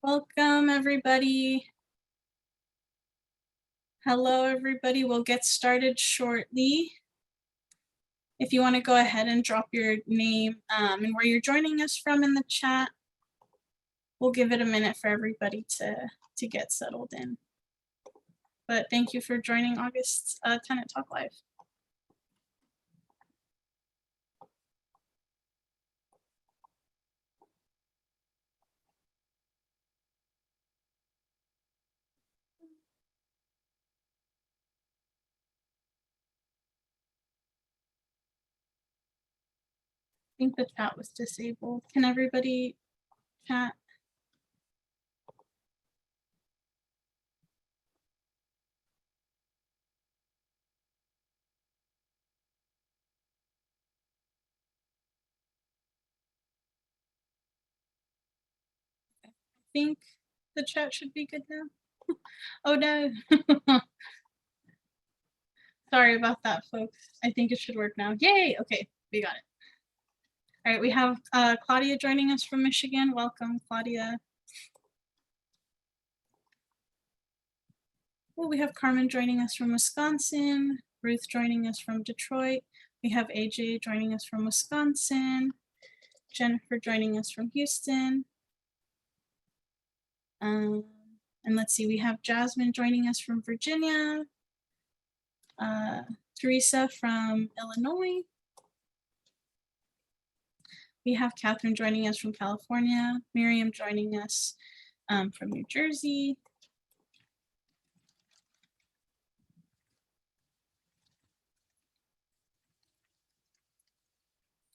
Welcome, everybody. Hello, everybody. We'll get started shortly. If you want to go ahead and drop your name and where you're joining us from in the chat, we'll give it a minute for everybody to get settled in. But thank you for joining August's Tenant Talk Live. I think the chat was disabled. Can everybody chat? I think the chat should be good now. Oh no. Sorry about that, folks. I think it should work now. Yay! Okay, we got it. All right, we have Claudia joining us from Michigan. Welcome, Claudia. Well, we have Carmen joining us from Wisconsin, Ruth joining us from Detroit. We have AJ joining us from Wisconsin, Jennifer joining us from Houston. And let's see, we have Jasmine joining us from Virginia, Teresa from Illinois. We have Catherine joining us from California, Miriam joining us from New Jersey.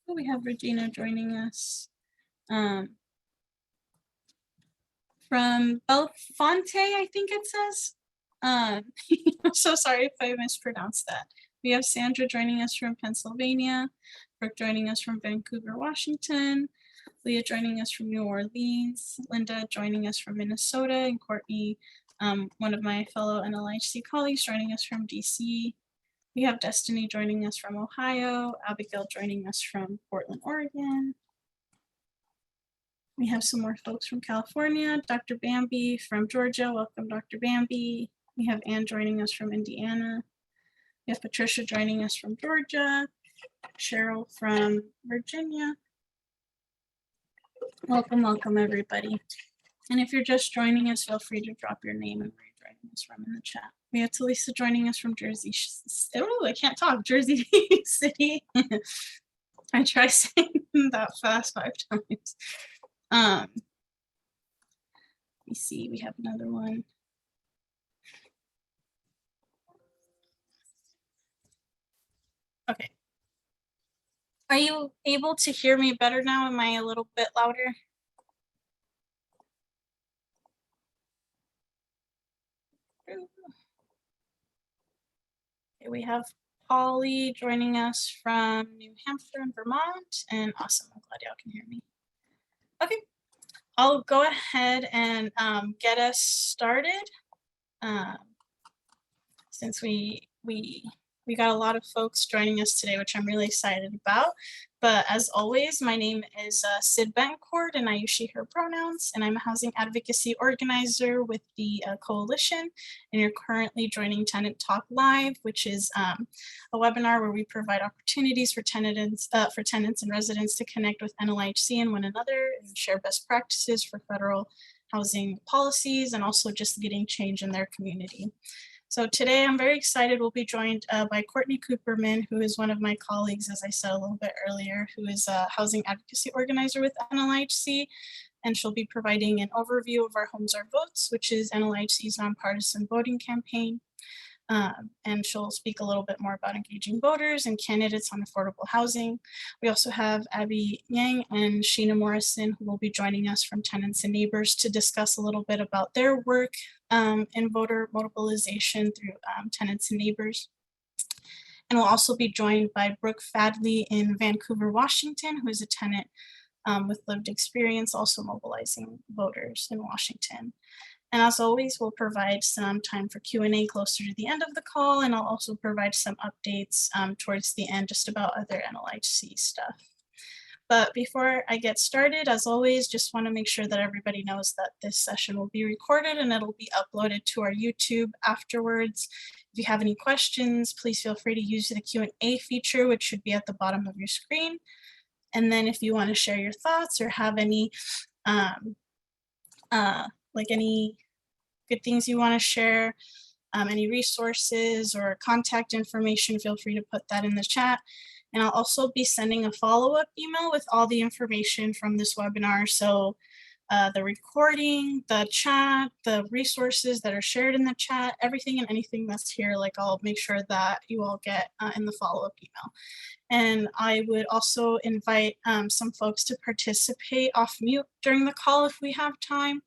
We have Regina joining us from Belfonte, I think it says. I'm so sorry if I mispronounced that. We have Sandra joining us from Pennsylvania, Brooke joining us from Vancouver, Washington, Leah joining us from New Orleans, Linda joining us from Minnesota, and Courtney, one of my fellow NLIHC colleagues, joining us from DC. We have Destiny joining us from Ohio, Abigail joining us from Portland, Oregon. We have some more folks from California, Dr. Bambi from Georgia. Welcome, Dr. Bambi. We have Anne joining us from Indiana. We have Patricia joining us from Georgia, Cheryl from Virginia. Welcome, welcome, everybody. And if you're just joining us, feel free to drop your name and where you're joining us from in the chat. We have Talisa joining us from Jersey. Oh, I can't talk. Jersey City. I try saying that fast 5 times. Let me see. We have another one. Okay. Are you able to hear me better now? Am I a little bit louder? Okay, we have Polly joining us from New Hampshire and Vermont, and awesome, I'm glad y'all can hear me. Okay, I'll go ahead and get us started. Since we got a lot of folks joining us today, which I'm really excited about. But as always, my name is Sid Betancourt, and I use she, her pronouns, and I'm a housing advocacy organizer with the coalition. And you're currently joining Tenant Talk Live, which is a webinar where we provide opportunities for tenants and residents to connect with NLIHC and one another and share best practices for federal housing policies and also just getting change in their community. So today I'm very excited. We'll be joined by Courtney Cooperman, who is one of my colleagues, as I said a little bit earlier, who is a housing advocacy organizer with NLIHC. And she'll be providing an overview of our Homes Are Votes, which is NLIHC's nonpartisan voting campaign. And she'll speak a little bit more about engaging voters and candidates on affordable housing. We also have Abby Yang and Sheena Morrison, who will be joining us from Tenants and Neighbors to discuss a little bit about their work in voter mobilization through Tenants and Neighbors. And we'll also be joined by Brook Fadley in Vancouver, Washington, who is a tenant with lived experience, also mobilizing voters in Washington. And as always, we'll provide some time for Q&A closer to the end of the call, and I'll also provide some updates towards the end just about other NLIHC stuff. But before I get started, as always, just want to make sure that everybody knows that this session will be recorded and it'll be uploaded to our YouTube afterwards. If you have any questions, please feel free to use the Q&A feature, which should be at the bottom of your screen. And then if you want to share your thoughts or have any any good things you want to share, any resources or contact information, feel free to put that in the chat. And I'll also be sending a follow-up email with all the information from this webinar. So the recording, the chat, the resources that are shared in the chat, everything and anything that's here, like I'll make sure that you all get in the follow-up email. And I would also invite some folks to participate off mute during the call if we have time,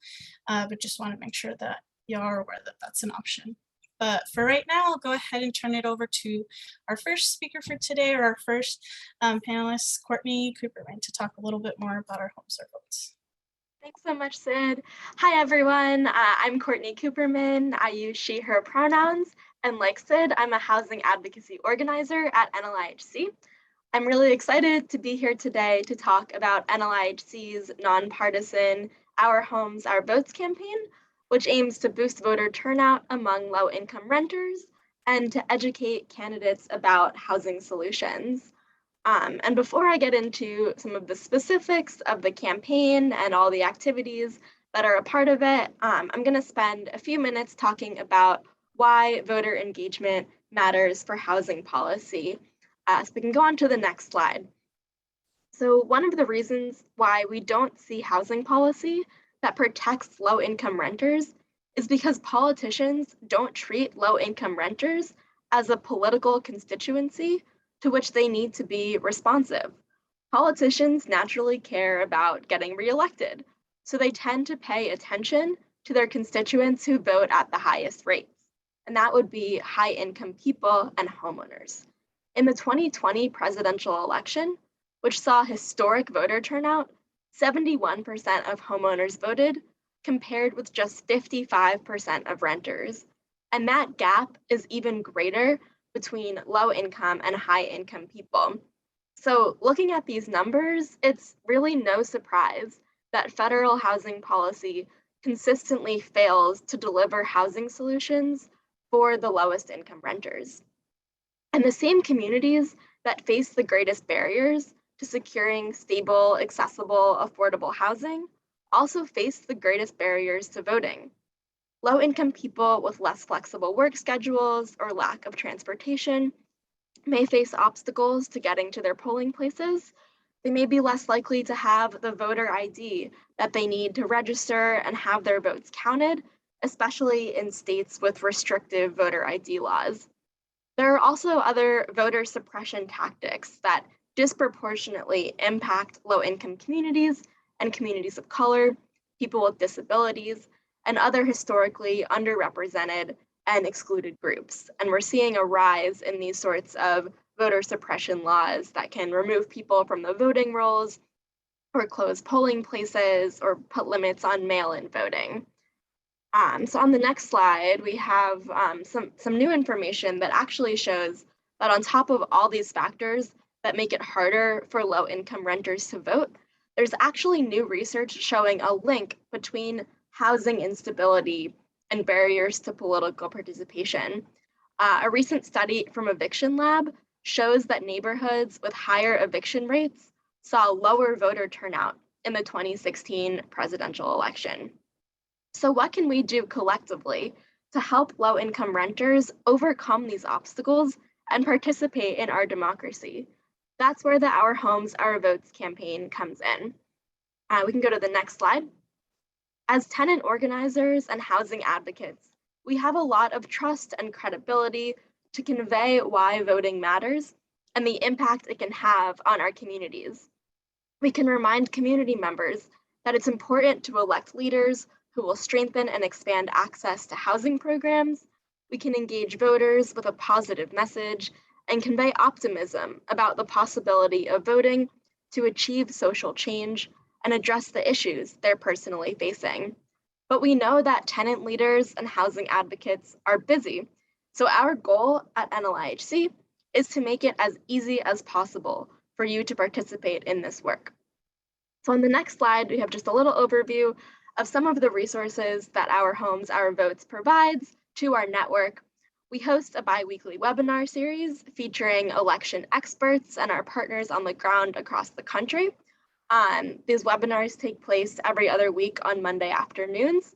but just want to make sure that you are aware that that's an option. But for right now, I'll go ahead and turn it over to our first speaker for today, or our first panelist, Courtney Cooperman, to talk a little bit more about our Homes Are Votes. Thanks so much, Sid. Hi, everyone. I'm Courtney Cooperman. I use she, her pronouns. And like Sid, I'm a housing advocacy organizer at NLIHC. I'm really excited to be here today to talk about NLIHC's nonpartisan Our Homes, Our Votes campaign, which aims to boost voter turnout among low-income renters and to educate candidates about housing solutions. And before I get into some of the specifics of the campaign and all the activities that are a part of it, I'm going to spend a few minutes talking about why voter engagement matters for housing policy. So we can go on to the next slide. So one of the reasons why we don't see housing policy that protects low-income renters is because politicians don't treat low-income renters as a political constituency to which they need to be responsive. Politicians naturally care about getting reelected, so they tend to pay attention to their constituents who vote at the highest rates, and that would be high-income people and homeowners. In the 2020 presidential election, which saw historic voter turnout, 71% of homeowners voted, compared with just 55% of renters. And that gap is even greater between low-income and high-income people. So looking at these numbers, it's really no surprise that federal housing policy consistently fails to deliver housing solutions for the lowest income renters. And the same communities that face the greatest barriers to securing stable, accessible, affordable housing also face the greatest barriers to voting. Low-income people with less flexible work schedules or lack of transportation may face obstacles to getting to their polling places. They may be less likely to have the voter ID that they need to register and have their votes counted, especially in states with restrictive voter ID laws. There are also other voter suppression tactics that disproportionately impact low-income communities and communities of color, people with disabilities, and other historically underrepresented and excluded groups. And we're seeing a rise in these sorts of voter suppression laws that can remove people from the voting rolls or close polling places or put limits on mail-in voting. So on the next slide, we have some new information that actually shows that on top of all these factors that make it harder for low-income renters to vote, there's actually new research showing a link between housing instability and barriers to political participation. A recent study from Eviction Lab shows that neighborhoods with higher eviction rates saw lower voter turnout in the 2016 presidential election. So what can we do collectively to help low-income renters overcome these obstacles and participate in our democracy? That's where the Our Homes, Our Votes campaign comes in. We can go to the next slide. As tenant organizers and housing advocates, we have a lot of trust and credibility to convey why voting matters and the impact it can have on our communities. We can remind community members that it's important to elect leaders who will strengthen and expand access to housing programs. We can engage voters with a positive message and convey optimism about the possibility of voting to achieve social change and address the issues they're personally facing. But we know that tenant leaders and housing advocates are busy. So our goal at NLIHC is to make it as easy as possible for you to participate in this work. So on the next slide, we have just a little overview of some of the resources that Our Homes, Our Votes provides to our network. We host a bi-weekly webinar series featuring election experts and our partners on the ground across the country. These webinars take place every other week on Monday afternoons.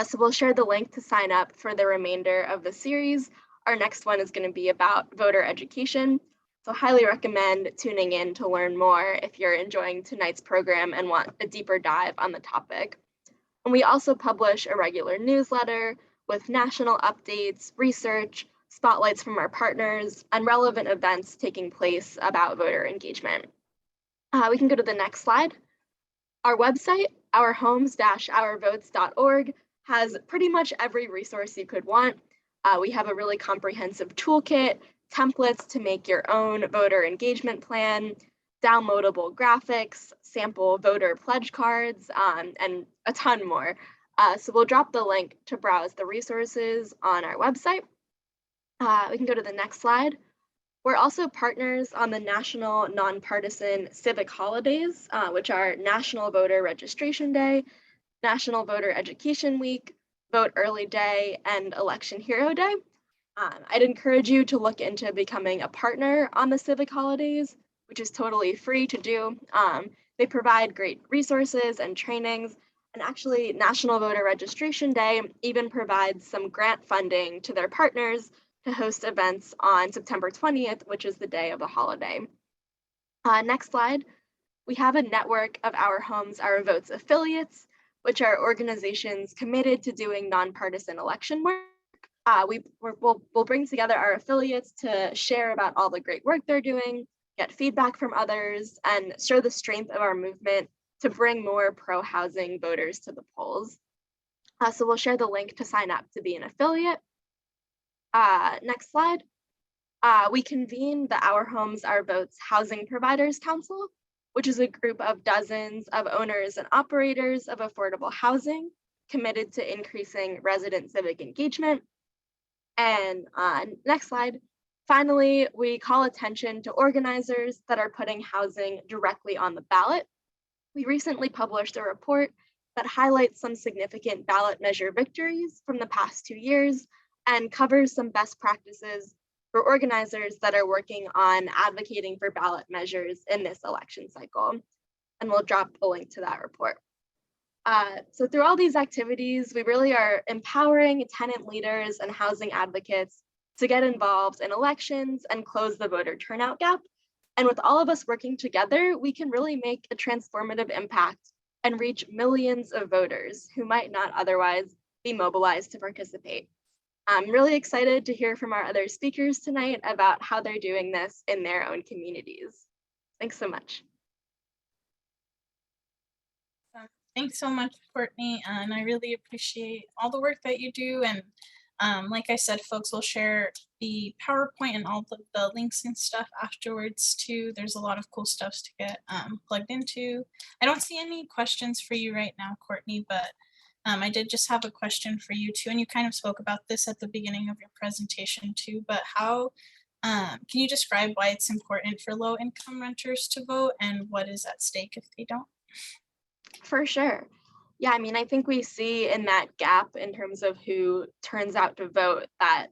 So we'll share the link to sign up for the remainder of the series. Our next one is going to be about voter education. So highly recommend tuning in to learn more if you're enjoying tonight's program and want a deeper dive on the topic. And we also publish a regular newsletter with national updates, research, spotlights from our partners, and relevant events taking place about voter engagement. We can go to the next slide. Our website, ourhomes-ourvotes.org, has pretty much every resource you could want. We have a really comprehensive toolkit, templates to make your own voter engagement plan, downloadable graphics, sample voter pledge cards, and a ton more. So we'll drop the link to browse the resources on our website. We can go to the next slide. We're also partners on the National Nonpartisan Civic Holidays, which are National Voter Registration Day, National Voter Education Week, Vote Early Day, and Election Hero Day. I'd encourage you to look into becoming a partner on the civic holidays, which is totally free to do. They provide great resources and trainings, and actually National Voter Registration Day even provides some grant funding to their partners to host events on September 20th, which is the day of the holiday. Next slide. We have a network of Our Homes, Our Votes affiliates, which are organizations committed to doing nonpartisan election work. We'll bring together our affiliates to share about all the great work they're doing, get feedback from others, and show the strength of our movement to bring more pro-housing voters to the polls. So we'll share the link to sign up to be an affiliate. Next slide. We convene the Our Homes, Our Votes Housing Providers Council, which is a group of dozens of owners and operators of affordable housing committed to increasing resident civic engagement. And next slide. Finally, we call attention to organizers that are putting housing directly on the ballot. We recently published a report that highlights some significant ballot measure victories from the past 2 years and covers some best practices for organizers that are working on advocating for ballot measures in this election cycle. And we'll drop a link to that report. So through all these activities, we really are empowering tenant leaders and housing advocates to get involved in elections and close the voter turnout gap. And with all of us working together, we can really make a transformative impact and reach millions of voters who might not otherwise be mobilized to participate. I'm really excited to hear from our other speakers tonight about how they're doing this in their own communities. Thanks so much. Thanks so much, Courtney, and I really appreciate all the work that you do. And like I said, folks, will share the PowerPoint and all the links and stuff afterwards too. There's a lot of cool stuff to get plugged into. I don't see any questions for you right now, Courtney, but I did just have a question for you too. And you kind of spoke about this at the beginning of your presentation too, but how can you describe why it's important for low-income renters to vote and what is at stake if they don't? For sure. Yeah, I mean, I think we see in that gap in terms of who turns out to vote that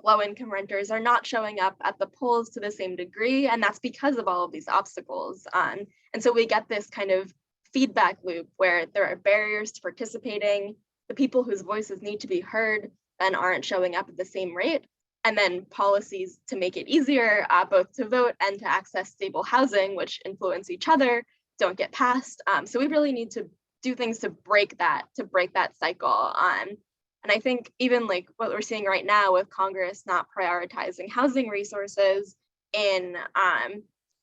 low-income renters are not showing up at the polls to the same degree, and that's because of all of these obstacles. And so we get this kind of feedback loop where there are barriers to participating, the people whose voices need to be heard then aren't showing up at the same rate, and then policies to make it easier both to vote and to access stable housing, which influence each other, don't get passed. So we really need to do things to break that cycle. And I think even like what we're seeing right now with Congress not prioritizing housing resources in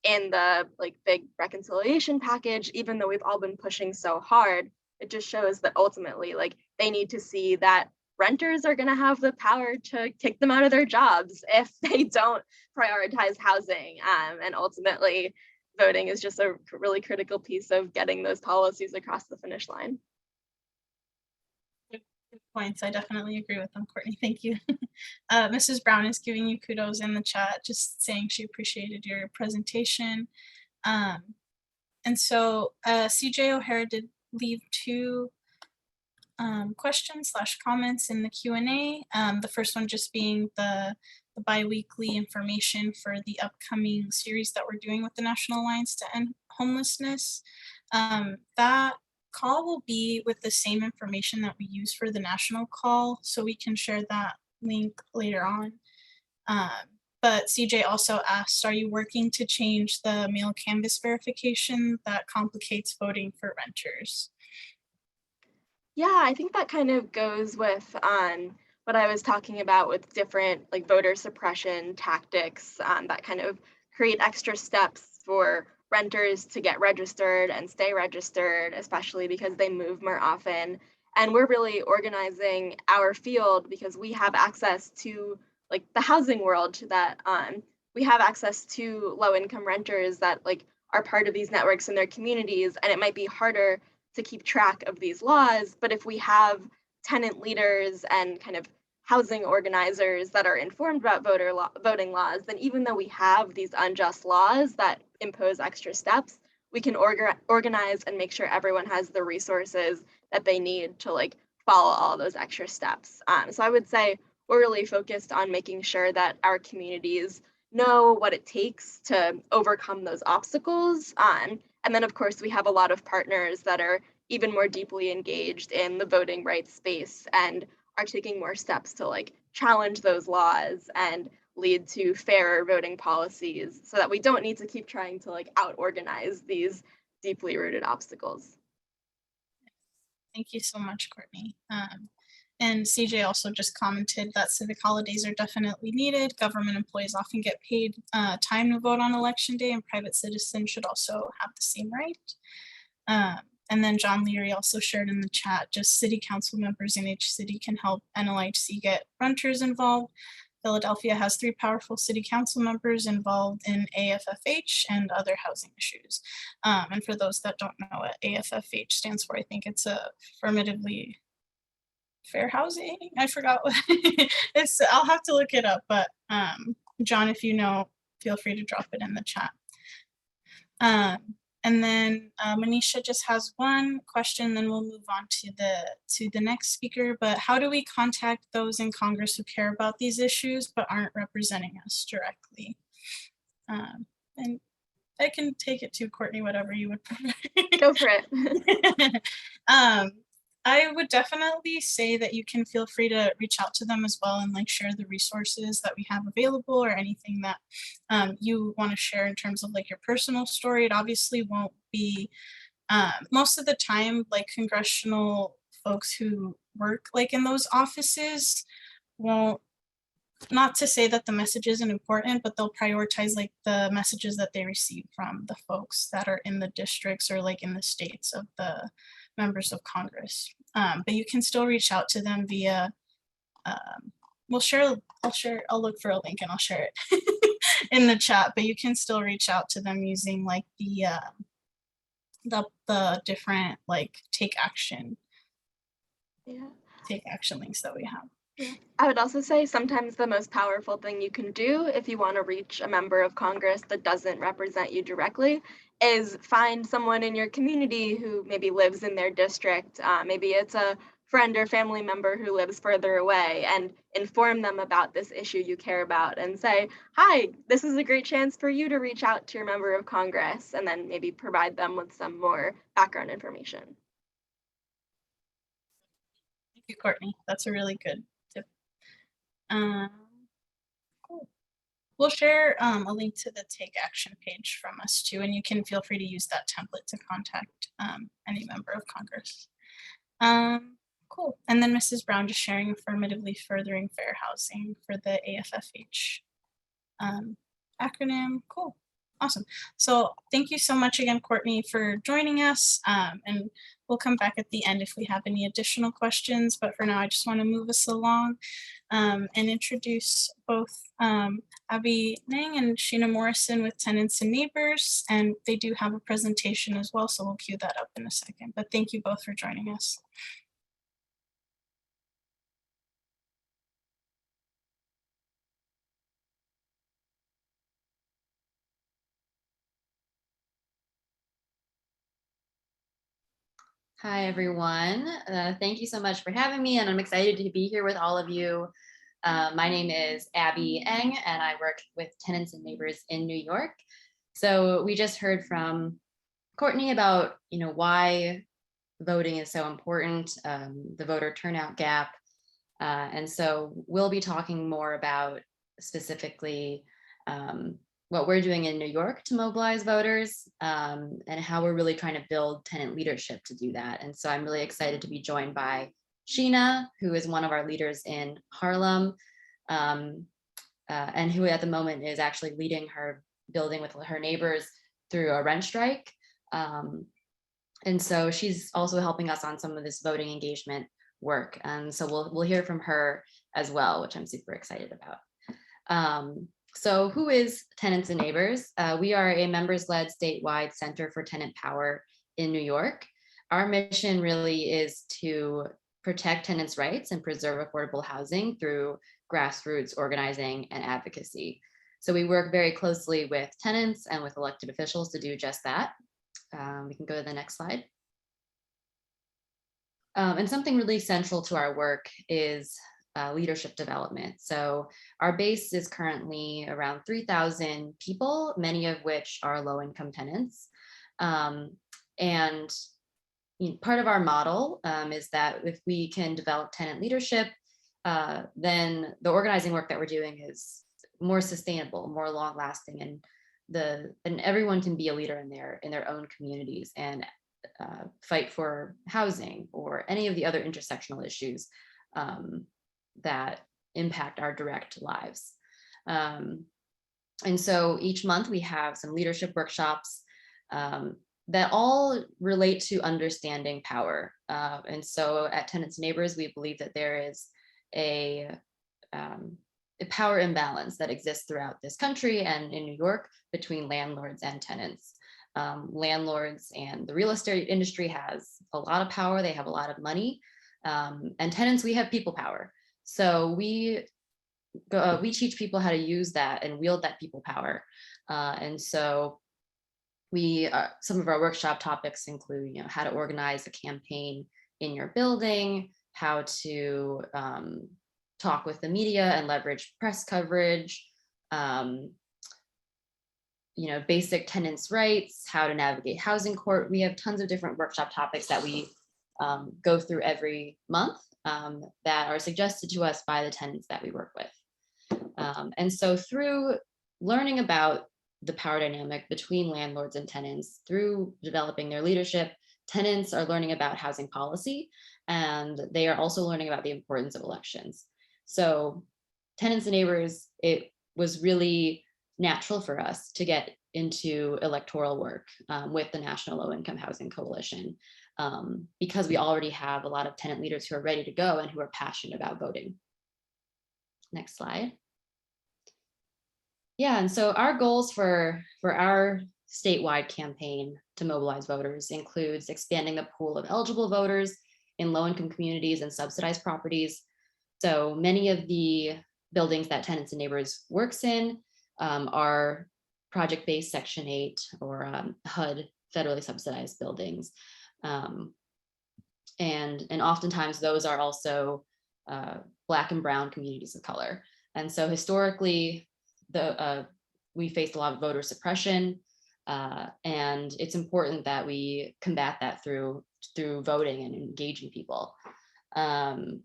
the like big reconciliation package, even though we've all been pushing so hard, it just shows that ultimately like they need to see that renters are going to have the power to kick them out of their jobs if they don't prioritize housing. And ultimately, voting is just a really critical piece of getting those policies across the finish line. Points. I definitely agree with them, Courtney. Thank you. Mrs. Brown is giving you kudos in the chat, just saying she appreciated your presentation. And so CJ O'Hara did leave two questions / comments in the Q&A. The first one just being the bi-weekly information for the upcoming series that we're doing with the National Alliance to End Homelessness. That call will be with the same information that we use for the national call, so we can share that link later on. But CJ also asked, are you working to change the mail canvas verification that complicates voting for renters? Yeah, I think that kind of goes with what I was talking about with different like voter suppression tactics that kind of create extra steps for renters to get registered and stay registered, especially because they move more often. And we're really organizing our field because we have access to like the housing world to that we have access to low income renters that like are part of these networks in their communities, and it might be harder to keep track of these laws. But if we have tenant leaders and kind of housing organizers that are informed about voting laws, then even though we have these unjust laws that impose extra steps, we can organize and make sure everyone has the resources that they need to like follow all those extra steps. So I would say we're really focused on making sure that our communities know what it takes to overcome those obstacles. And then, of course, we have a lot of partners that are even more deeply engaged in the voting rights space and are taking more steps to like challenge those laws and lead to fairer voting policies so that we don't need to keep trying to like out organize these deeply rooted obstacles. Thank you so much, Courtney. And CJ also just commented that civic holidays are definitely needed. Government employees often get paid time to vote on election day, and private citizens should also have the same right. And then John Leary also shared in the chat, just city council members in each city can help NLIHC get renters involved. Philadelphia has 3 powerful city council members involved in AFFH and other housing issues. And for those that don't know what AFFH stands for, I think it's affirmatively fair housing. I forgot what it's. I'll have to look it up, but John, if you know, feel free to drop it in the chat. And then Manisha just has one question, then we'll move on to the next speaker. But how do we contact those in Congress who care about these issues but aren't representing us directly? And I can take it to Courtney, whatever you would prefer. Go for it. I would definitely say that you can feel free to reach out to them as well and like share the resources that we have available or anything that you want to share in terms of like your personal story. It obviously won't be most of the time like congressional folks who work like in those offices won't, not to say that the message isn't important, but they'll prioritize like the messages that they receive from the folks that are in the districts or like in the states of the members of Congress. But you can still reach out to them via, I'll look for a link and I'll share it in the chat, but you can still reach out to them using like the different like take action links that we have. Yeah. I would also say sometimes the most powerful thing you can do if you want to reach a member of Congress that doesn't represent you directly is find someone in your community who maybe lives in their district. Maybe it's a friend or family member who lives further away, and inform them about this issue you care about and say, hi, this is a great chance for you to reach out to your member of Congress, and then maybe provide them with some more background information. Thank you, Courtney. That's a really good tip. Cool. We'll share a link to the Take Action page from us too, and you can feel free to use that template to contact any member of Congress. Cool. And then Mrs. Brown just sharing affirmatively furthering fair housing for the AFFH acronym. Cool. Awesome. So thank you so much again, Courtney, for joining us. And we'll come back at the end if we have any additional questions. But for now, I just want to move us along and introduce both Abby Nang and Sheena Morrison with Tenants and Neighbors. And they do have a presentation as well, so we'll cue that up in a second. But thank you both for joining us. Hi, everyone. Thank you so much for having me, and I'm excited to be here with all of you. My name is Abby Eng, and I work with Tenants and Neighbors in New York. So we just heard from Courtney about, why voting is so important, the voter turnout gap. And so we'll be talking more about specifically what we're doing in New York to mobilize voters, and how we're really trying to build tenant leadership to do that. And so I'm really excited to be joined by Sheena, who is one of our leaders in Harlem, um, and who at the moment is actually leading her building with her neighbors through a rent strike. Um, and so she's also helping us on some of this voting engagement work. And so we'll hear from her as well, which I'm super excited about. So who is Tenants and Neighbors? We are a members-led statewide center for tenant power in New York. Our mission really is to protect tenants' rights and preserve affordable housing through grassroots organizing and advocacy. So we work very closely with tenants and with elected officials to do just that. We can go to the next slide. And something really central to our work is leadership development. So our base is currently around 3,000 people, many of which are low-income tenants. And part of our model is that if we can develop tenant leadership, then the organizing work that we're doing is more sustainable, more long-lasting, and everyone can be a leader in their own communities and fight for housing or any of the other intersectional issues that impact our direct lives. And so each month we have some leadership workshops that all relate to understanding power. And so at Tenants and Neighbors, we believe that there is a power imbalance that exists throughout this country and in New York between landlords and tenants. Landlords and the real estate industry has a lot of power. They have a lot of money. And tenants, we have people power. So we teach people how to use that and wield that people power. And so some of our workshop topics include, how to organize a campaign in your building, how to talk with the media and leverage press coverage, basic tenants' rights, how to navigate housing court. We have tons of different workshop topics that we go through every month that are suggested to us by the tenants that we work with. And so through learning about the power dynamic between landlords and tenants, through developing their leadership, tenants are learning about housing policy, and they are also learning about the importance of elections. So Tenants and Neighbors, it was really natural for us to get into electoral work with the National Low Income Housing Coalition, because we already have a lot of tenant leaders who are ready to go and who are passionate about voting. Next slide. Yeah, and so our goals for our statewide campaign to mobilize voters includes expanding the pool of eligible voters in low-income communities and subsidized properties. So many of the buildings that Tenants and Neighbors works in are project-based Section 8 or HUD federally subsidized buildings. And oftentimes those are also Black and Brown communities of color. And so historically, we faced a lot of voter suppression, and it's important that we combat that through voting and engaging people. And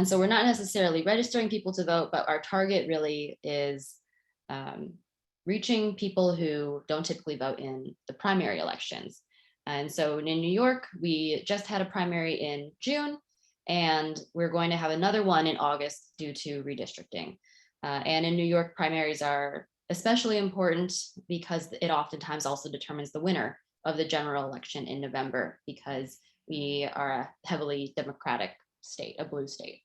so we're not necessarily registering people to vote, but our target really is reaching people who don't typically vote in the primary elections. And so in New York, we just had a primary in June, and we're going to have another one in August due to redistricting. And in New York, primaries are especially important because it oftentimes also determines the winner of the general election in November, because we are a heavily Democratic state, a blue state.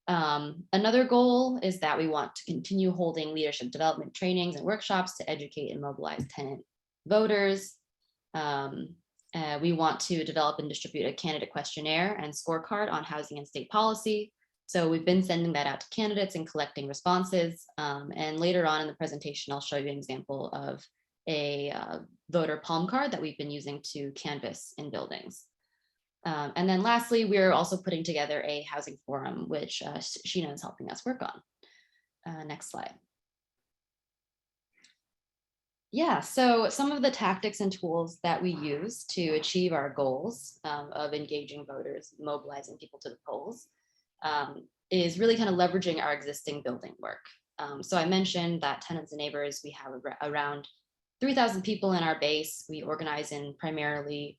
Another goal is that we want to continue holding leadership development trainings and workshops to educate and mobilize tenant voters. We want to develop and distribute a candidate questionnaire and scorecard on housing and state policy. So we've been sending that out to candidates and collecting responses. And later on in the presentation, I'll show you an example of a voter palm card that we've been using to canvass in buildings. And then lastly, we're also putting together a housing forum, which Sheena is helping us work on. Next slide. Yeah, so some of the tactics and tools that we use to achieve our goals of engaging voters, mobilizing people to the polls, is really kind of leveraging our existing building work. So I mentioned that Tenants and Neighbors, we have around 3,000 people in our base. We organize in primarily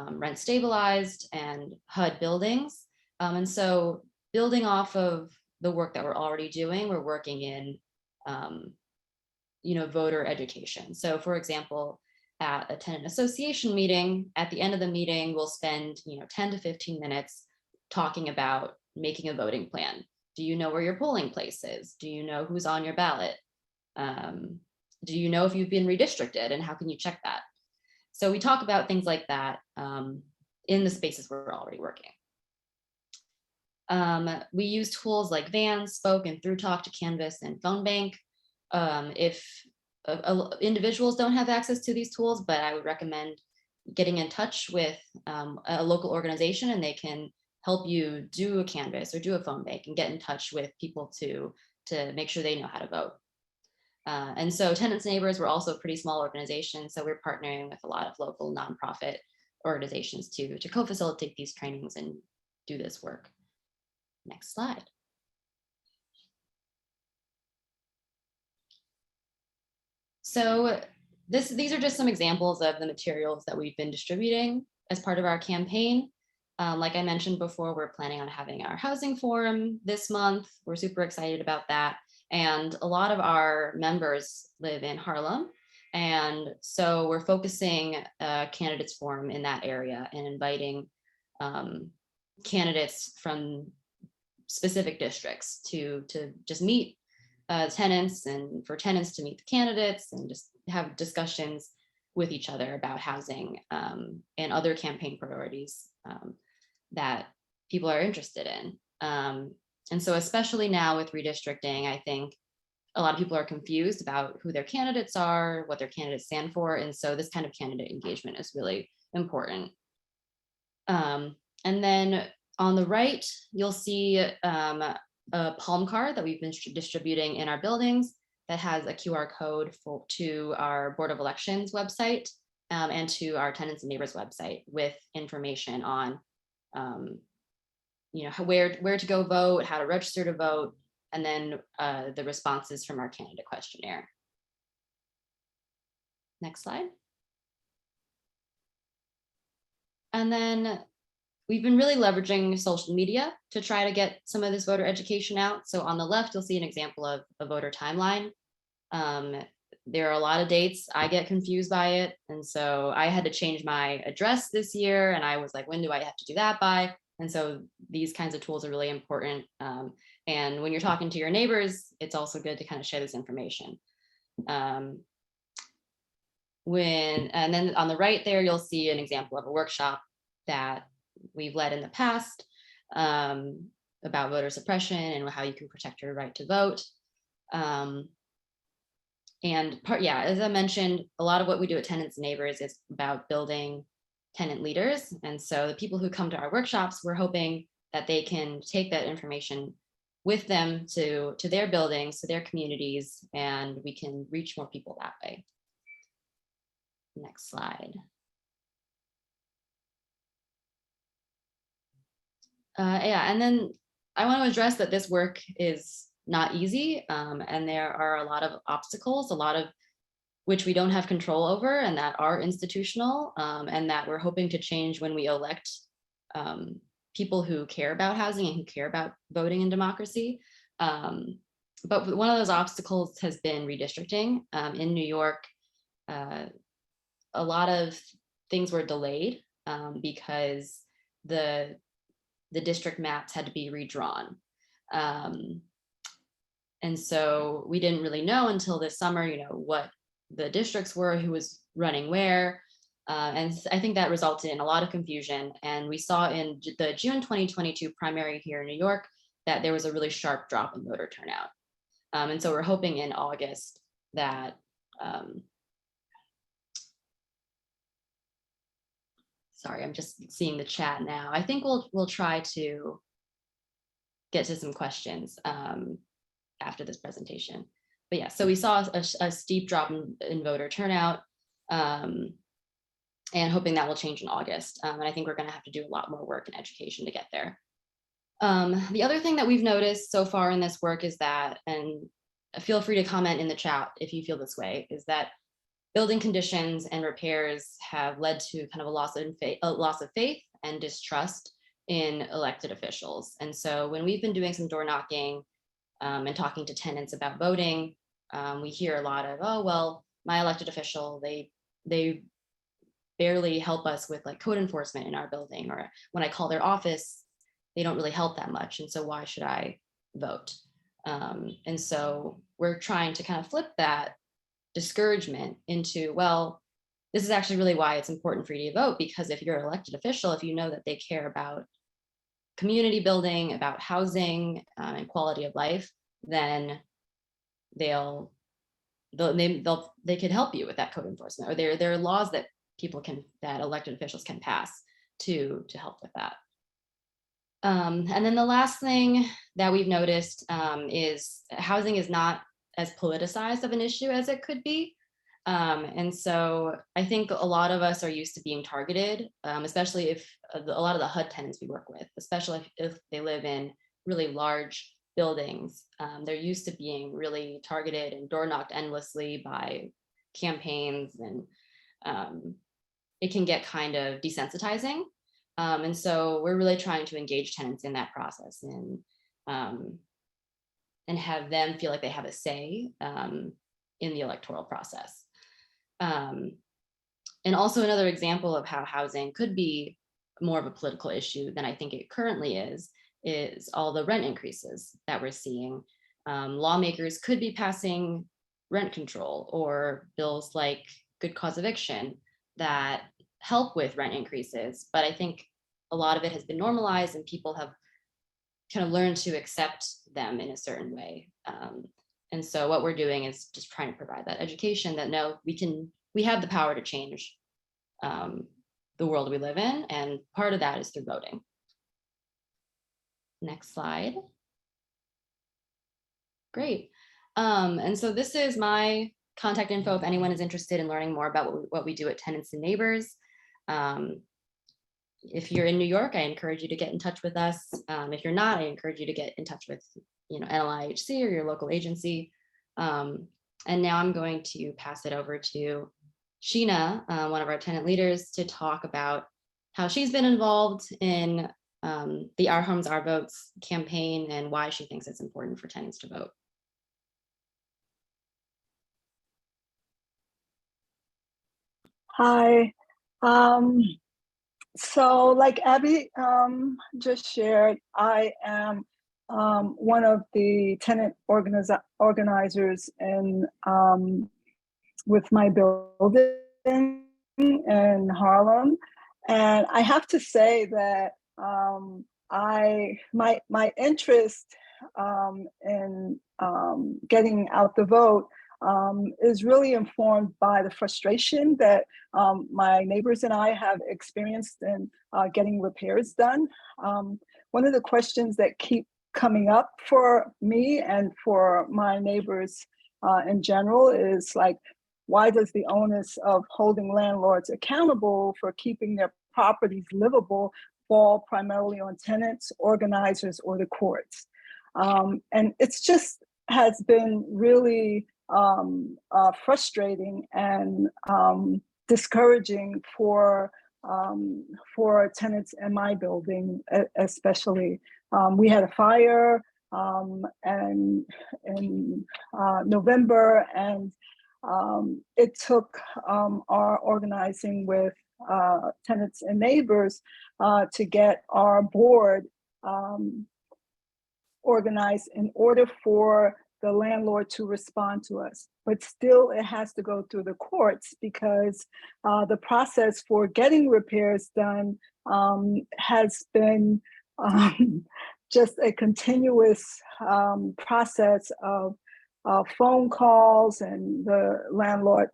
rent stabilized and HUD buildings. And so building off of the work that we're already doing, we're working in voter education. So for example, at a tenant association meeting, at the end of the meeting, we'll spend 10 to 15 minutes talking about making a voting plan. Do you know where your polling place is? Do you know who's on your ballot? Do you know if you've been redistricted, and how can you check that? So we talk about things like that in the spaces we're already working. We use tools like Van, Spoke, and Through Talk to canvass and phone bank. If individuals don't have access to these tools, but I would recommend getting in touch with a local organization, and they can help you do a canvass or do a phone bank and get in touch with people to make sure they know how to vote. And so Tenants and Neighbors, we're also a pretty small organization, so we're partnering with a lot of local nonprofit organizations to co-facilitate these trainings and do this work. Next slide. So these are just some examples of the materials that we've been distributing as part of our campaign. Like I mentioned before, we're planning on having our housing forum this month. We're super excited about that. And a lot of our members live in Harlem. And so we're focusing a candidates forum in that area and inviting candidates from specific districts to just meet tenants, and for tenants to meet the candidates and just have discussions with each other about housing and other campaign priorities that people are interested in. And so especially now with redistricting, I think a lot of people are confused about who their candidates are, what their candidates stand for. And so this kind of candidate engagement is really important. And then on the right, you'll see a palm card that we've been distributing in our buildings that has a QR code to our Board of Elections website and to our Tenants and Neighbors website with information on where to go vote, how to register to vote, and then the responses from our candidate questionnaire. Next slide. And then we've been really leveraging social media to try to get some of this voter education out. So on the left, you'll see an example of a voter timeline. There are a lot of dates. I get confused by it. And so I had to change my address this year. And I was like, when do I have to do that by? And so these kinds of tools are really important. And when you're talking to your neighbors, it's also good to kind of share this information. And then on the right there, you'll see an example of a workshop that we've led in the past about voter suppression and how you can protect your right to vote. As I mentioned, a lot of what we do at Tenants and Neighbors is about building tenant leaders. And so the people who come to our workshops, we're hoping that they can take that information with them to their buildings, to their communities, and we can reach more people that way. Next slide. And then I want to address that this work is not easy, and there are a lot of obstacles, a lot of which we don't have control over, and that are institutional, and that we're hoping to change when we elect people who care about housing and who care about voting and democracy. But one of those obstacles has been redistricting. In New York, a lot of things were delayed because the district maps had to be redrawn. And so we didn't really know until this summer, what the districts were, who was running where. And I think that resulted in a lot of confusion. And we saw in the June 2022 primary here in New York that there was a really sharp drop in voter turnout. And so we're hoping in August that sorry, I'm just seeing the chat now. I think we'll try to get to some questions after this presentation. But yeah, so we saw a steep drop in voter turnout, and hoping that will change in August. And I think we're going to have to do a lot more work in education to get there. The other thing that we've noticed so far in this work is that, and feel free to comment in the chat if you feel this way, is that building conditions and repairs have led to kind of a loss of faith and distrust in elected officials. And so when we've been doing some door knocking and talking to tenants about voting, we hear a lot of, oh, well, my elected official, they barely help us with like code enforcement in our building, or when I call their office, they don't really help that much. And so why should I vote? And so we're trying to kind of flip that discouragement into, well, this is actually really why it's important for you to vote, because if you're an elected official, if you know that they care about community building, about housing and quality of life, then they could help you with that code enforcement, or there are laws that that elected officials can pass to help with that. And then the last thing that we've noticed is housing is not as politicized of an issue as it could be. And so I think a lot of us are used to being targeted, especially if a lot of the HUD tenants we work with, especially if they live in really large buildings, they're used to being really targeted and door knocked endlessly by campaigns, and it can get kind of desensitizing. And so we're really trying to engage tenants in that process and have them feel like they have a say in the electoral process. And also another example of how housing could be more of a political issue than I think it currently is all the rent increases that we're seeing. Lawmakers could be passing rent control or bills like good cause eviction that help with rent increases, but I think a lot of it has been normalized and people have kind of learned to accept them in a certain way. And so what we're doing is just trying to provide that education that no, we have the power to change the world we live in, and part of that is through voting. Next slide. Great. And so this is my contact info if anyone is interested in learning more about what we do at Tenants and Neighbors. If you're in New York, I encourage you to get in touch with us. If you're not, I encourage you to get in touch with NLIHC or your local agency. And now I'm going to pass it over to Sheena, one of our tenant leaders, to talk about how she's been involved in the Our Homes, Our Votes campaign and why she thinks it's important for tenants to vote. Hi. So like Abby just shared, I am one of the tenant organizers in with my building in Harlem. And I have to say that my interest in getting out the vote is really informed by the frustration that my neighbors and I have experienced in getting repairs done. One of the questions that keep coming up for me and for my neighbors in general is like, why does the onus of holding landlords accountable for keeping their properties livable fall primarily on tenants, organizers, or the courts? And it's just has been really frustrating and discouraging for tenants in my building, especially. We had a fire in November, and it took our organizing with Tenants and Neighbors to get our board organized in order for the landlord to respond to us. But still, it has to go through the courts because the process for getting repairs done has been just a continuous process of phone calls and the landlord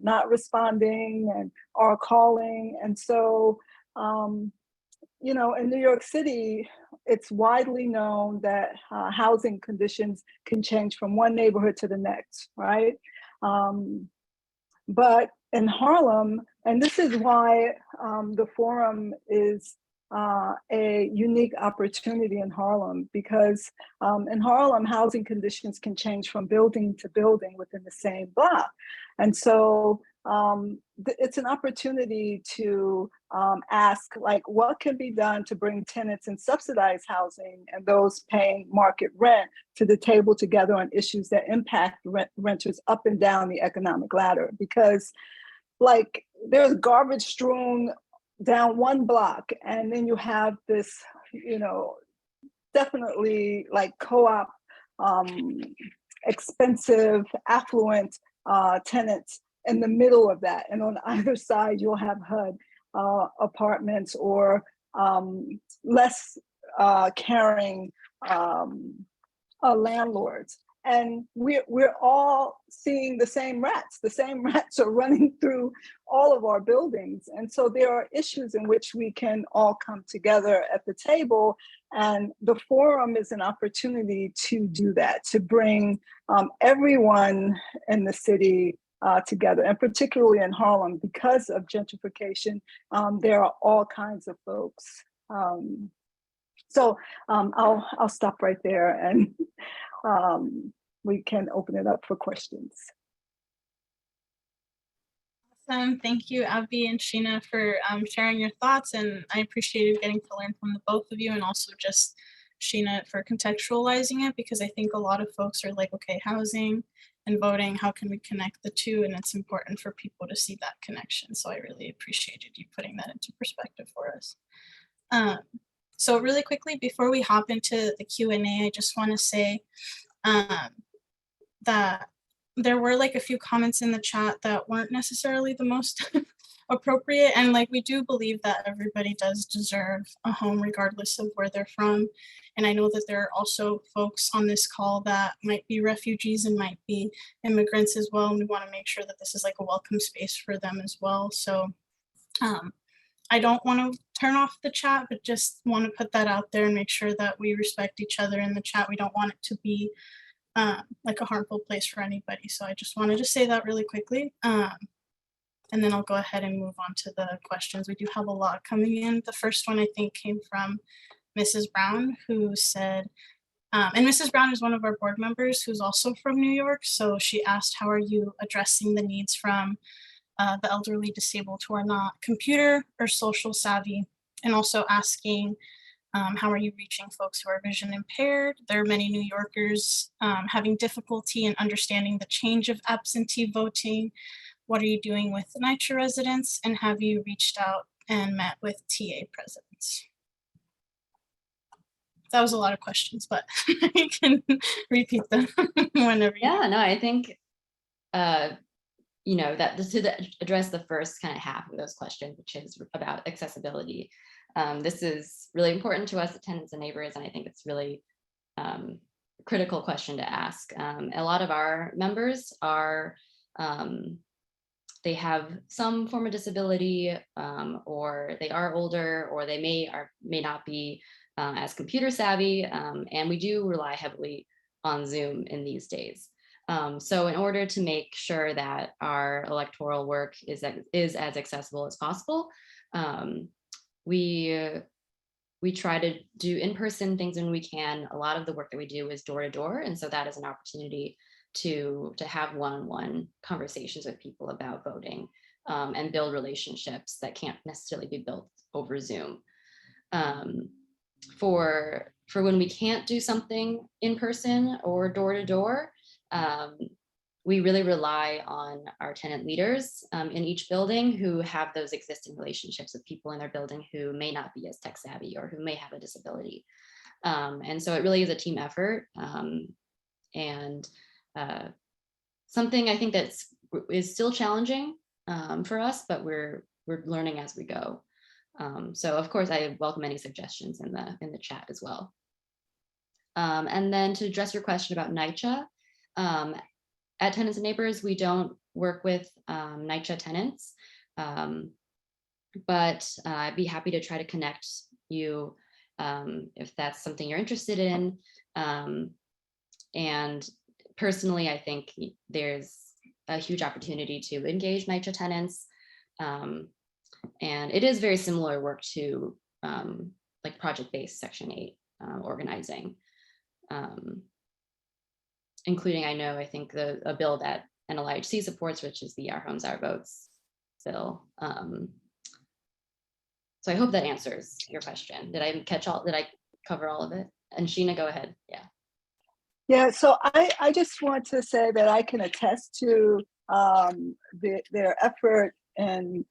not responding or calling. And so, in New York City, it's widely known that housing conditions can change from one neighborhood to the next, right? But in Harlem, and this is why the forum is a unique opportunity in Harlem, because in Harlem, housing conditions can change from building to building within the same block. And so it's an opportunity to ask, like, what can be done to bring tenants in subsidized housing and those paying market rent to the table together on issues that impact renters up and down the economic ladder? Because, like, there's garbage strewn down one block, and then you have this, definitely like co-op, expensive, affluent tenants in the middle of that. And on either side, you'll have HUD apartments or less caring landlords. And we're all seeing the same rats. The same rats are running through all of our buildings. And so there are issues in which we can all come together at the table. And the forum is an opportunity to do that, to bring everyone in the city together. And particularly in Harlem, because of gentrification, there are all kinds of folks. So I'll stop right there, and we can open it up for questions. Awesome. Thank you, Abby and Sheena, for sharing your thoughts. And I appreciated getting to learn from the both of you, and also just Sheena for contextualizing it, because I think a lot of folks are like, okay, housing and voting, how can we connect the two? And it's important for people to see that connection. So I really appreciated you putting that into perspective for us. So really quickly, before we hop into the Q&A, I just want to say that there were like a few comments in the chat that weren't necessarily the most appropriate. And like, we do believe that everybody does deserve a home regardless of where they're from. And I know that there are also folks on this call that might be refugees and might be immigrants as well. And we want to make sure that this is like a welcome space for them as well. So I don't want to turn off the chat, but just want to put that out there and make sure that we respect each other in the chat. We don't want it to be like a harmful place for anybody. So I just wanted to say that really quickly. And then I'll go ahead and move on to the questions. We do have a lot coming in. The first one I think came from Mrs. Brown, who said, and Mrs. Brown is one of our board members who's also from New York. So she asked, how are you addressing the needs from the elderly disabled who are not computer or social savvy? And also asking, how are you reaching folks who are vision impaired? There are many New Yorkers having difficulty in understanding the change of absentee voting. What are you doing with the NYCHA residents? And have you reached out and met with TA presidents? That was a lot of questions, but you can repeat them whenever you Yeah, no, I think, that to address the first kind of half of those questions, which is about accessibility. This is really important to us at Tenants and Neighbors, and I think it's really critical question to ask. A lot of our members are, they have some form of disability, or they are older, or they may not be as computer savvy, and we do rely heavily on Zoom in these days. So in order to make sure that our electoral work is as accessible as possible, we try to do in-person things when we can. A lot of the work that we do is door to door, and so that is an opportunity to have one-on-one conversations with people about voting, and build relationships that can't necessarily be built over Zoom. For when we can't do something in person or door to door, we really rely on our tenant leaders in each building who have those existing relationships with people in their building who may not be as tech savvy or who may have a disability. And so it really is a team effort, and something I think is still challenging for us, but we're learning as we go. So of course I welcome any suggestions in the chat as well. And then to address your question about NYCHA, at Tenants and Neighbors, we don't work with NYCHA tenants, but I'd be happy to try to connect you if that's something you're interested in. And personally, I think there's a huge opportunity to engage NYCHA tenants. And it is very similar work to like project-based Section 8 organizing, including, I think a bill that NLIHC supports, which is the Our Homes, Our Votes bill. So I hope that answers your question. Did I cover all of it? And Sheena, go ahead. Yeah. Yeah, so I just want to say that I can attest to their effort in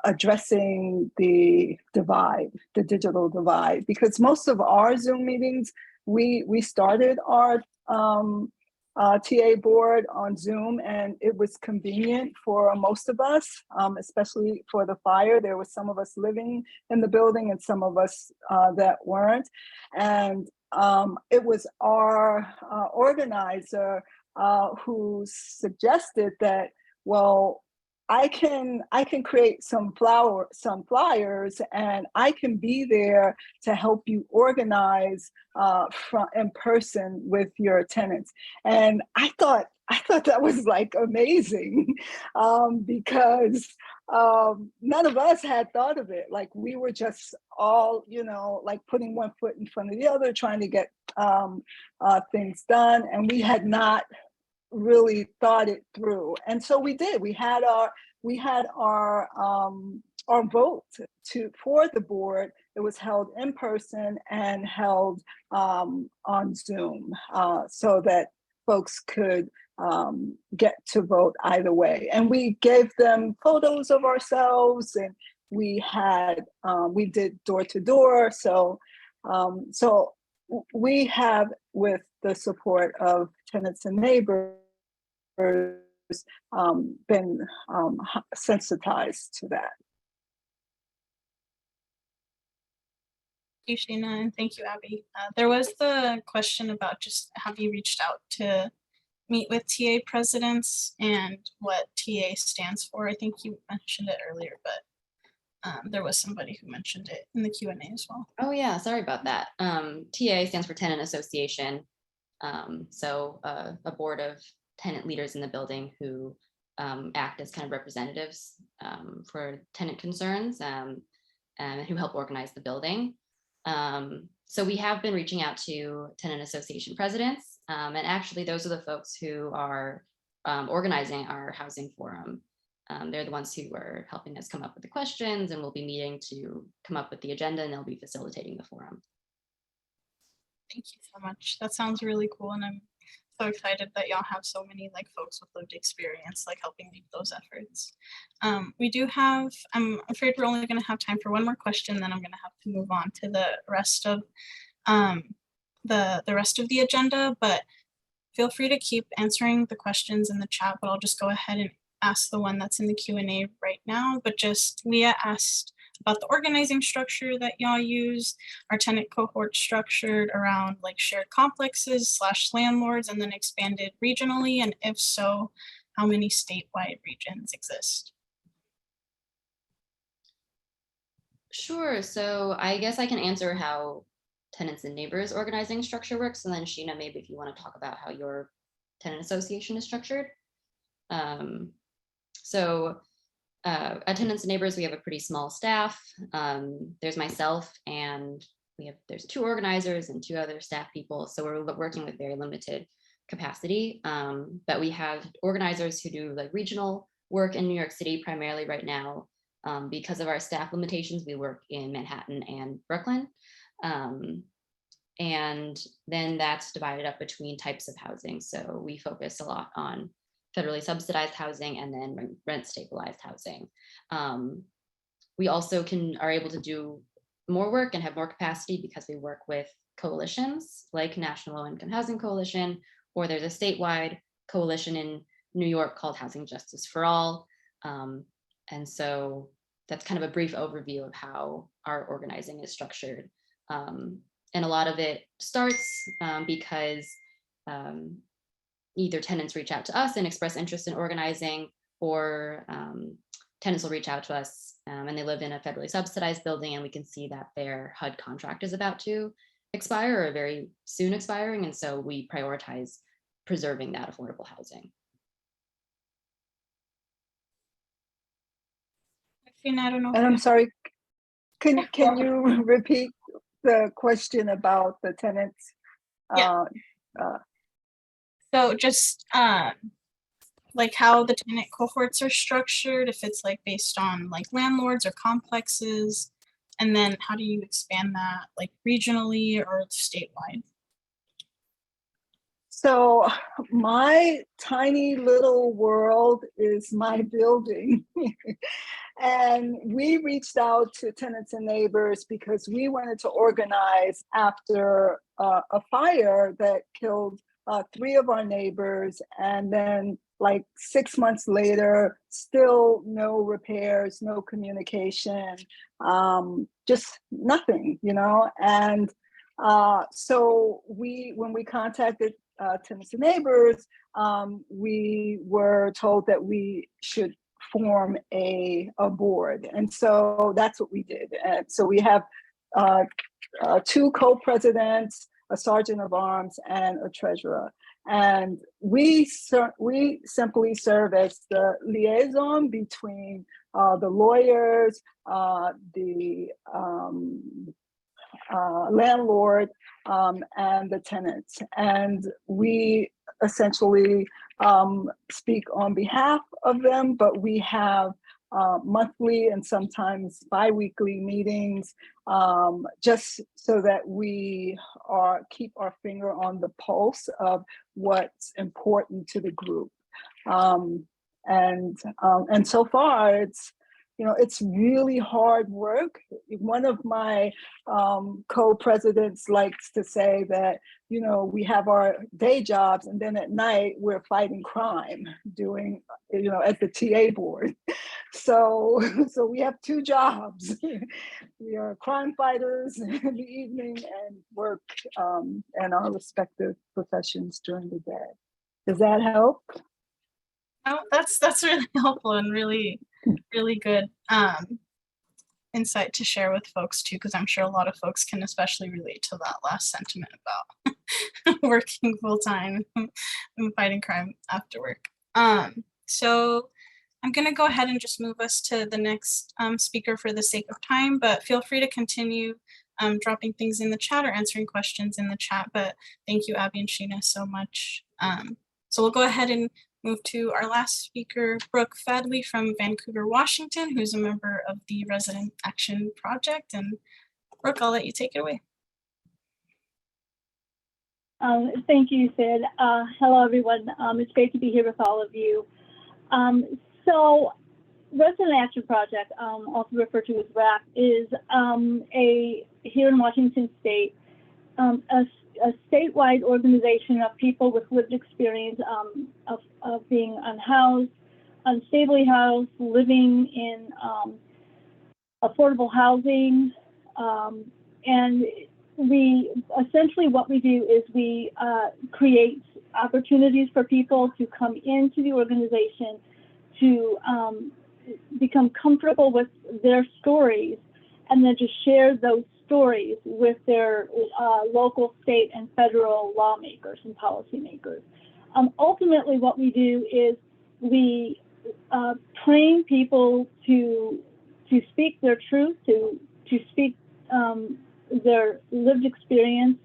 addressing the divide, the digital divide, because most of our Zoom meetings, we started our TA board on Zoom, and it was convenient for most of us, especially for the fire. There were some of us living in the building and some of us that weren't. And it was our organizer who suggested that, well, I can create some flyers, and I can be there to help you organize in person with your tenants. And I thought that was like amazing, because none of us had thought of it. Like, we were just all, like putting one foot in front of the other, trying to get things done, and we had not really thought it through. And so we did. We had our vote for the board. It was held in person and held on Zoom, so that folks could get to vote either way. And we gave them photos of ourselves, and we did door to door. So we have, with the support of Tenants and Neighbors, been sensitized to that. Thank you, Sheena, and thank you, Abby. There was the question about just, have you reached out to meet with TA presidents and what TA stands for? I think you mentioned it earlier, but there was somebody who mentioned it in the Q&A as well. Oh yeah, sorry about that. TA stands for Tenant Association. So a board of tenant leaders in the building who act as kind of representatives for tenant concerns, and who help organize the building. So we have been reaching out to tenant association presidents, and actually those are the folks who are organizing our housing forum. They're the ones who are helping us come up with the questions, and we'll be meeting to come up with the agenda, and they'll be facilitating the forum. Thank you so much. That sounds really cool, and I'm so excited that y'all have so many like folks with lived experience like helping lead those efforts. We do have, I'm afraid we're only going to have time for one more question, then I'm going to have to move on to the rest of the rest of the agenda, but feel free to keep answering the questions in the chat, but I'll just go ahead and ask the one that's in the Q&A right now. But just, Leah asked about the organizing structure that y'all use. Are tenant cohorts structured around like shared complexes / landlords and then expanded regionally? And if so, how many statewide regions exist? Sure, so I guess I can answer how Tenants and Neighbors organizing structure works, and then Sheena, maybe if you want to talk about how your tenant association is structured. At Tenants and Neighbors, we have a pretty small staff. There's myself, and there's 2 organizers and 2 other staff people. So we're working with very limited capacity. But we have organizers who do like regional work in New York City primarily right now. Because of our staff limitations, we work in Manhattan and Brooklyn. And then that's divided up between types of housing. So we focus a lot on federally subsidized housing and then rent stabilized housing. We also are able to do more work and have more capacity because we work with coalitions like National Low Income Housing Coalition, or there's a statewide coalition in New York called Housing Justice for All. And so that's kind of a brief overview of how our organizing is structured. And a lot of it starts because either tenants reach out to us and express interest in organizing, or tenants will reach out to us and they live in a federally subsidized building and we can see that their HUD contract is about to expire or very soon expiring. And so we prioritize preserving that affordable housing. I don't know. And I'm sorry, can you repeat the question about the tenants? Yeah. So just like how the tenant cohorts are structured, if it's like based on like landlords or complexes, and then how do you expand that like regionally or statewide? So my tiny little world is my building. And we reached out to Tenants and Neighbors because we wanted to organize after a fire that killed 3 of our neighbors. And then like 6 months later, still no repairs, no communication, just nothing, you know? And so when we contacted Tenants and Neighbors, we were told that we should form a board. And so that's what we did. And so we have 2 co-presidents, a sergeant of arms, and a treasurer. And we simply serve as the liaison between the lawyers, the landlord, and the tenants. And we essentially speak on behalf of them, but we have monthly and sometimes bi-weekly meetings, just so that we keep our finger on the pulse of what's important to the group. And so far, it's really hard work. One of my co-presidents likes to say that, we have our day jobs and then at night we're fighting crime doing, at the TA board. So we have 2 jobs. We are crime fighters in the evening and work in our respective professions during the day. Does that help? Oh, that's really helpful and really good insight to share with folks too, because I'm sure a lot of folks can especially relate to that last sentiment about working full time and fighting crime after work. So I'm going to go ahead and just move us to the next speaker for the sake of time, but feel free to continue dropping things in the chat or answering questions in the chat. But thank you, Abby and Sheena, so much. So we'll go ahead and move to our last speaker, Brook Fadley from Vancouver, Washington, who's a member of the Resident Action Project. And Brook, I'll let you take it away. Thank you, Sid. Hello, everyone. It's great to be here with all of you. So Resident Action Project, also referred to as RAP, is here in Washington State, a statewide organization of people with lived experience of being unhoused, unstably housed, living in affordable housing. And essentially what we do is we create opportunities for people to come into the organization to become comfortable with their stories and then to share those stories with their local, state, and federal lawmakers and policymakers. Ultimately, what we do is we train people to speak their truth, to speak their lived experience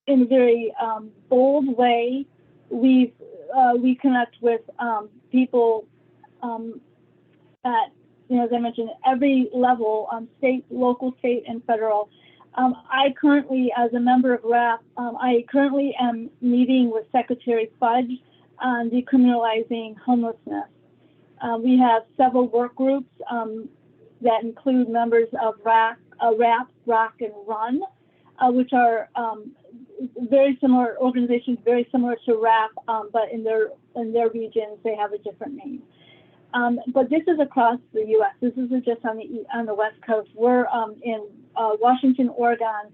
in a very bold way. We connect with people at, as I mentioned, every level, state, local, state, and federal. I currently, as a member of RAP, I currently am meeting with Secretary Fudge on decriminalizing homelessness. We have several work groups that include members of RAP, ROC, and RUN, which are very similar organizations, very similar to RAP, but in their regions they have a different name. But this is across the U.S. This isn't just on the West Coast. We're in Washington, Oregon,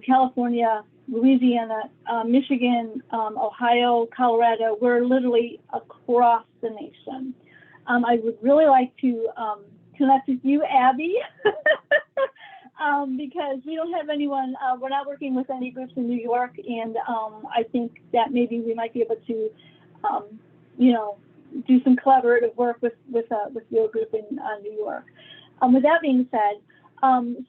California, Louisiana, Michigan, Ohio, Colorado. We're literally across the nation. I would really like to connect with you, Abby, because we don't have anyone, we're not working with any groups in New York, and I think that maybe we might be able to, you know, do some collaborative work with your group in New York. With that being said,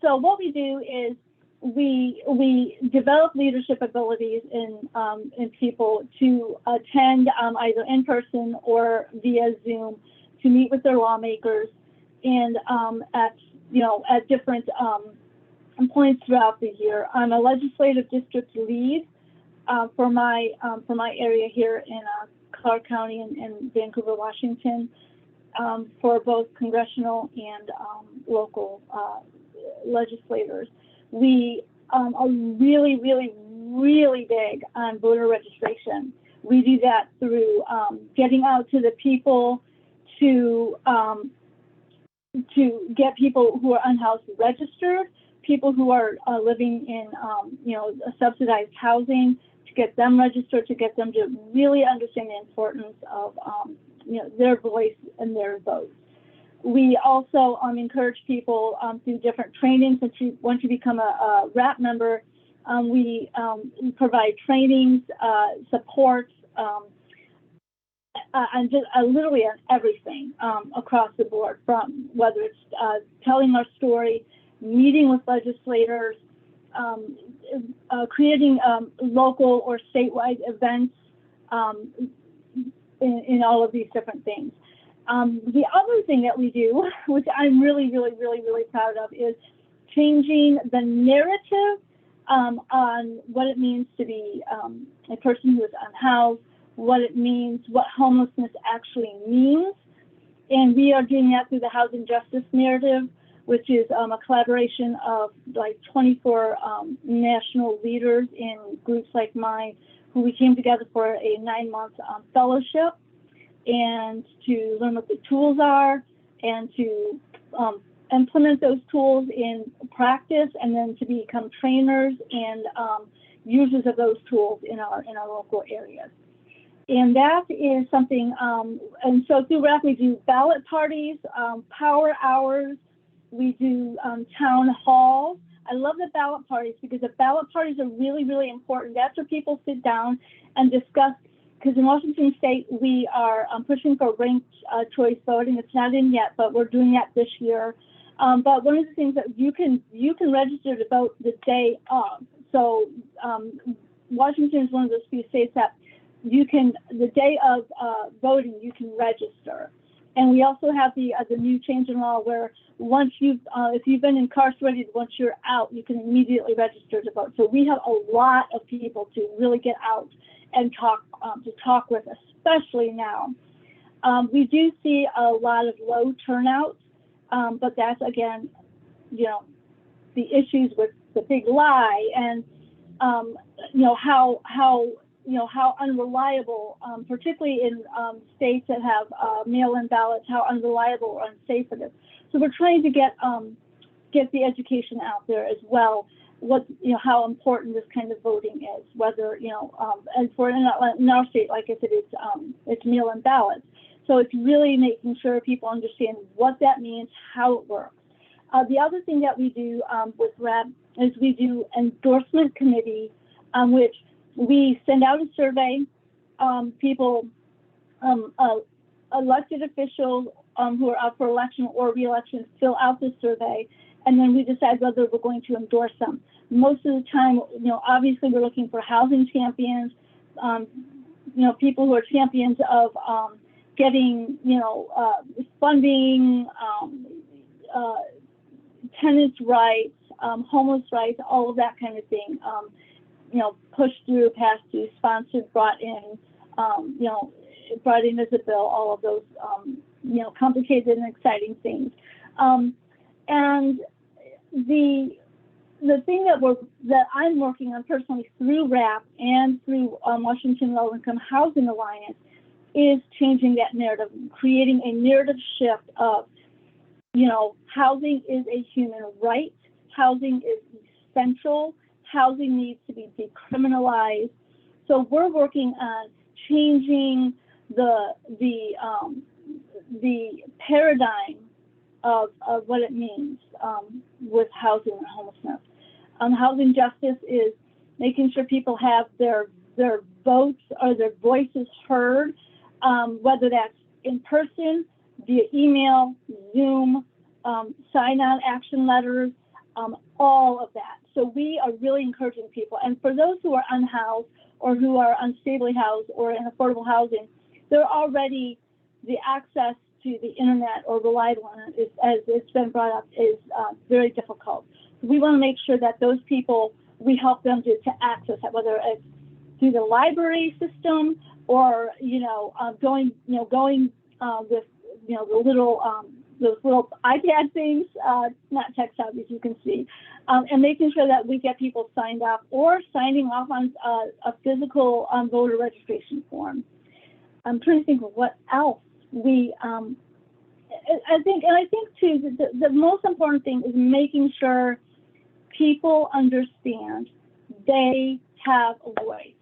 so what we do is we develop leadership abilities in people to attend either in person or via Zoom to meet with their lawmakers and at different points throughout the year. I'm a legislative district lead for my area here in Clark County and Vancouver, Washington, for both congressional and local legislators. We are really, really, really big on voter registration. We do that through getting out to the people to get people who are unhoused registered, people who are living in subsidized housing, to get them registered, to get them to really understand the importance of their voice and their vote. We also encourage people through different trainings. Once you become a RAP member, we provide trainings, supports, and just literally on everything across the board, from whether it's telling our story, meeting with legislators, creating local or statewide events in all of these different things. The other thing that we do, which I'm really, really, really, really proud of, is changing the narrative on what it means to be a person who is unhoused, what it means, what homelessness actually means. And we are doing that through the housing justice narrative, which is a collaboration of like 24 national leaders in groups like mine, who we came together for a 9-month fellowship, and to learn what the tools are and to implement those tools in practice, and then to become trainers and users of those tools in our local areas. And that is something, and so through RAP we do ballot parties, power hours, we do town halls. I love the ballot parties because the ballot parties are really, really important. That's where people sit down and discuss, because in Washington State, we are pushing for ranked choice voting. It's not in yet, but we're doing that this year. But one of the things that you can register to vote the day of. So Washington is one of those few states that you can, the day of voting, you can register. And we also have the new change in law where once if you've been incarcerated, once you're out, you can immediately register to vote. So we have a lot of people to really get out and talk with, especially now. We do see a lot of low turnout, but that's, again, the issues with the big lie and how unreliable, particularly in states that have mail-in ballots, how unreliable or unsafe it is. So we're trying to get the education out there as well. How important this kind of voting is, whether and for in our state, like I said, it's mail-in ballots. So it's really making sure people understand what that means, how it works. The other thing that we do with RAP is we do endorsement committee, which we send out a survey. People, elected officials who are up for election or re-election, fill out the survey, and then we decide whether we're going to endorse them. Most of the time, obviously we're looking for housing champions, people who are champions of getting, funding, tenants' rights, homeless rights, all of that kind of thing. Pushed through, passed through, sponsored, brought in, brought in as a bill, all of those, complicated and exciting things. And the thing that I'm working on personally through RAP and through Washington Low Income Housing Alliance is changing that narrative, creating a narrative shift of, housing is a human right, housing is essential, housing needs to be decriminalized. So we're working on changing the paradigm of what it means with housing and homelessness. Housing justice is making sure people have their votes or their voices heard, whether that's in person, via email, Zoom, sign-on action letters, all of that. So we are really encouraging people. And for those who are unhoused or who are unstably housed or in affordable housing, they're already, the access to the internet or reliable on it, as it's been brought up, is very difficult. So we want to make sure that those people, we help them to access it, whether it's through the library system or, going with, the little, those little iPad things, not tech savvy, as you can see, and making sure that we get people signed up or signing off on a physical voter registration form. I'm trying to think of what else we, I think too, the most important thing is making sure people understand they have a voice.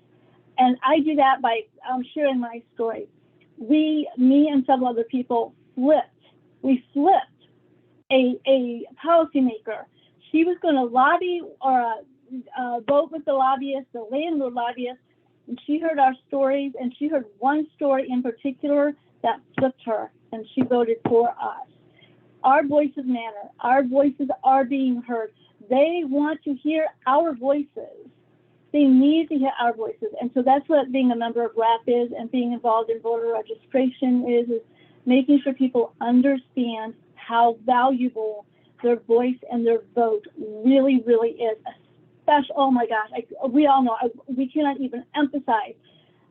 And I do that by sharing my story. Me and several other people we flipped a policymaker. She was going to lobby or vote with the lobbyist, the landlord lobbyist, and she heard our stories, and she heard one story in particular that flipped her, and she voted for us. Our voices matter. Our voices are being heard. They want to hear our voices. They need to hear our voices. And so that's what being a member of RAP is, and being involved in voter registration is making sure people understand how valuable their voice and their vote really, really is. Especially, oh my gosh, we all know, we cannot even emphasize,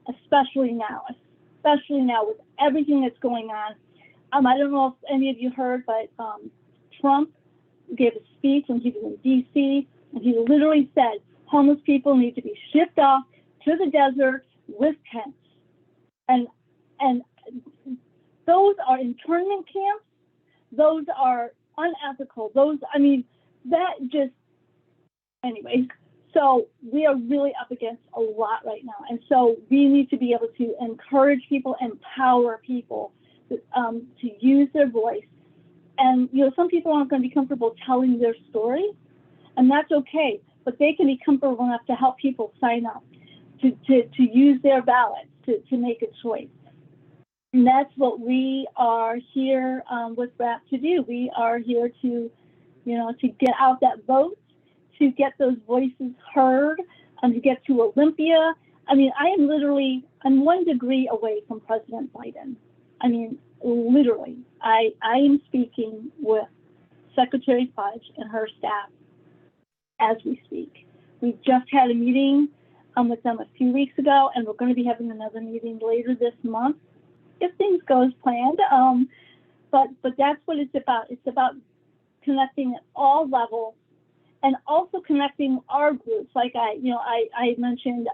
especially now with everything that's going on. I don't know if any of you heard, but Trump gave a speech when he was in DC, and he literally said, homeless people need to be shipped off to the desert with tents. And those are internment camps. Those are unethical. Anyway, so we are really up against a lot right now. And so we need to be able to encourage people, empower people to use their voice. And, some people aren't going to be comfortable telling their story, and that's okay. But they can be comfortable enough to help people sign up, to use their ballots, to make a choice. And that's what we are here with RAP to do. We are here to, to get out that vote, to get those voices heard, to get to Olympia. I'm 1 degree away from President Biden. Literally, I am speaking with Secretary Fudge and her staff as we speak. We just had a meeting with them a few weeks ago, and we're going to be having another meeting later this month if things go as planned. But that's what it's about. It's about connecting at all levels, and also connecting our groups. Like I mentioned,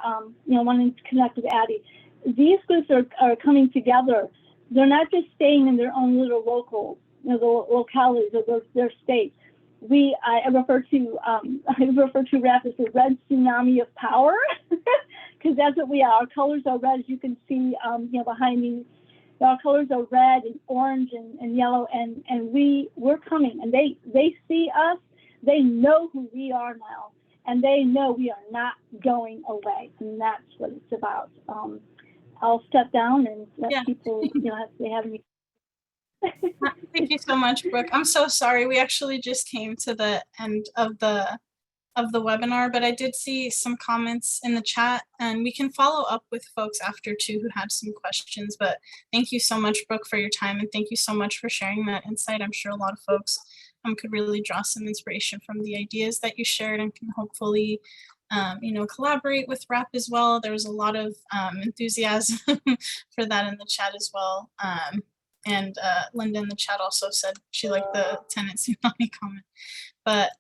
wanting to connect with Addie. These groups are coming together. They're not just staying in their own little local, the localities or their states. I refer to RAP as the red tsunami of power, because that's what we are. Our colors are red, as you can see, behind me. Our colors are red and orange and yellow, and we're coming, and they see us. They know who we are now, and they know we are not going away, and that's what it's about. I'll step down and let people, if they have any. Thank you so much, Brooke. I'm so sorry. We actually just came to the end of the webinar, but I did see some comments in the chat, and we can follow up with folks after too who had some questions. But thank you so much, Brooke, for your time, and thank you so much for sharing that insight. I'm sure a lot of folks could really draw some inspiration from the ideas that you shared, and can hopefully collaborate with RAP as well. There was a lot of enthusiasm for that in the chat as well. And Linda in the chat also said she liked the tenant tsunami comment. But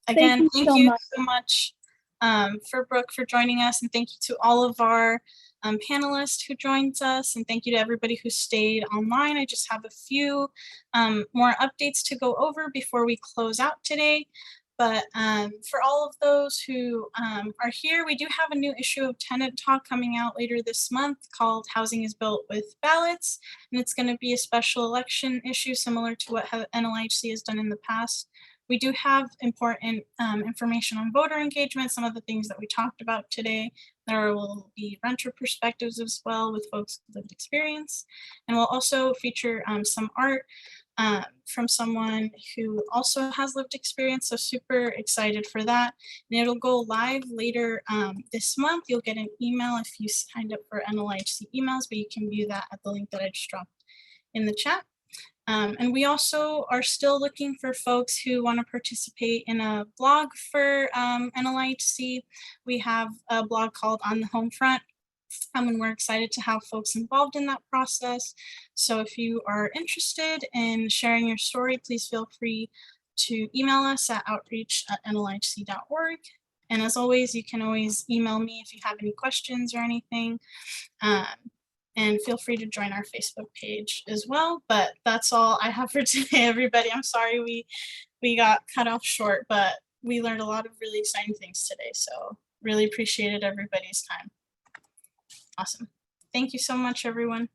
again, thank you so much for Brooke for joining us, and thank you to all of our panelists who joined us, and thank you to everybody who stayed online. I just have a few more updates to go over before we close out today. But for all of those who are here, we do have a new issue of Tenant Talk coming out later this month called Housing is Built with Ballots. And it's going to be a special election issue similar to what NLIHC has done in the past. We do have important information on voter engagement, some of the things that we talked about today. There will be renter perspectives as well with folks with lived experience. And we'll also feature some art from someone who also has lived experience, so super excited for that. And it'll go live later this month. You'll get an email if you signed up for NLIHC emails, but you can view that at the link that I just dropped in the chat. And we also are still looking for folks who want to participate in a blog for NLIHC. We have a blog called On the Home Front. And we're excited to have folks involved in that process. So if you are interested in sharing your story, please feel free to email us at outreach@nlihc.org. And as always, you can always email me if you have any questions or anything. And feel free to join our Facebook page as well. But that's all I have for today, everybody. I'm sorry we got cut off short, but we learned a lot of really exciting things today. So really appreciated everybody's time. Awesome. Thank you so much, everyone.